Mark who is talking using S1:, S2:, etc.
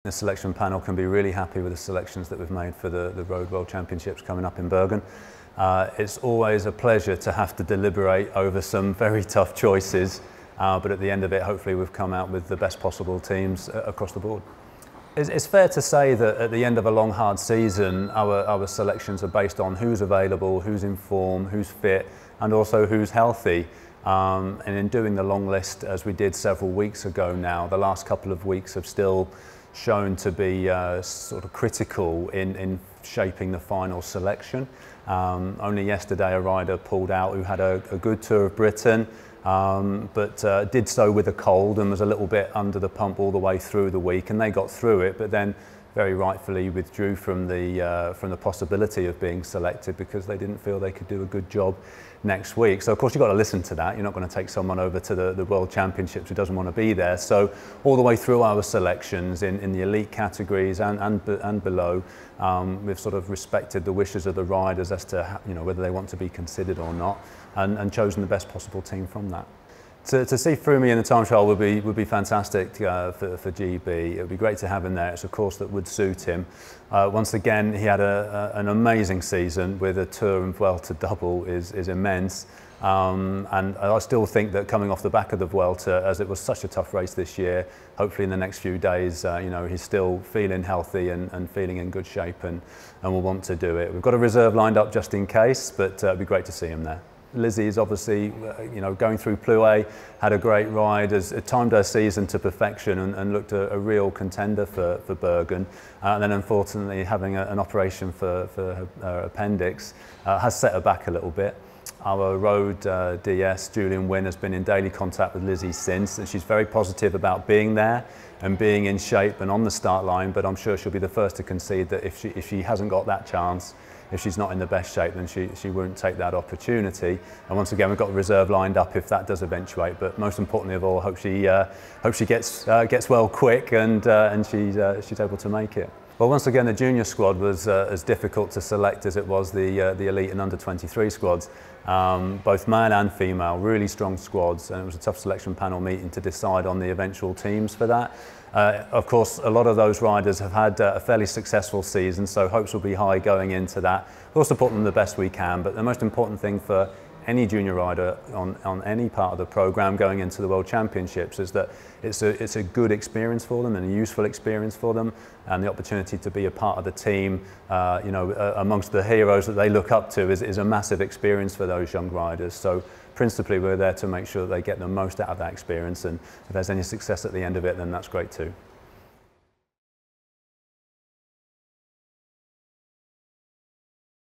S1: The selection panel can be really happy with the selections that we've made for the Road World Championships coming up in Bergen. It's always a pleasure to have to deliberate over some very tough choices, but at the end of it, hopefully we've come out with the best possible teams across the board. It's fair to say that at the end of a long, hard season, our selections are based on who's available, who's in form, who's fit, and also who's healthy. And in doing the long list, as we did several weeks ago now, the last couple of weeks have still shown to be sort of critical in shaping the final selection. Only yesterday a rider pulled out who had a good Tour of Britain, but did so with a cold and was a little bit under the pump all the way through the week, and they got through it, but then very rightfully withdrew from the possibility of being selected because they didn't feel they could do a good job next week. So of course you've got to listen to that. You're not going to take someone over to the World Championships who doesn't want to be there. So all the way through our selections in the elite categories and below, we've sort of respected the wishes of the riders as to whether they want to be considered or not, and chosen the best possible team from that. To see Froome in the time trial would be fantastic for GB. It would be great to have him there. It's a course that would suit him. Once again, he had an amazing season with a Tour and Vuelta double is immense. And I still think that coming off the back of the Vuelta, as it was such a tough race this year, hopefully in the next few days, he's still feeling healthy and feeling in good shape and will want to do it. We've got a reserve lined up just in case, but it'd be great to see him there. Lizzie is obviously, going through Plouay, had a great ride, has timed her season to perfection and looked a real contender for Bergen. And then unfortunately having an operation for her appendix has set her back a little bit. Our road DS, Julian Wynne, has been in daily contact with Lizzie since, and she's very positive about being there and being in shape and on the start line, but I'm sure she'll be the first to concede that if she hasn't got that chance, if she's not in the best shape, then she won't take that opportunity. And once again, we've got a reserve lined up if that does eventuate. But most importantly of all, hope she gets well quick and she's able to make it. Well, once again, the junior squad was as difficult to select as it was the elite and under 23 squads. Both male and female, really strong squads, and it was a tough selection panel meeting to decide on the eventual teams for that. Of course, a lot of those riders have had a fairly successful season, so hopes will be high going into that. We'll support them the best we can, but the most important thing for any junior rider on any part of the programme going into the World Championships is that it's a good experience for them and a useful experience for them, and the opportunity to be a part of the team, amongst the heroes that they look up to is a massive experience for those young riders. So principally we're there to make sure that they get the most out of that experience, and if there's any success at the end of it, then that's great too.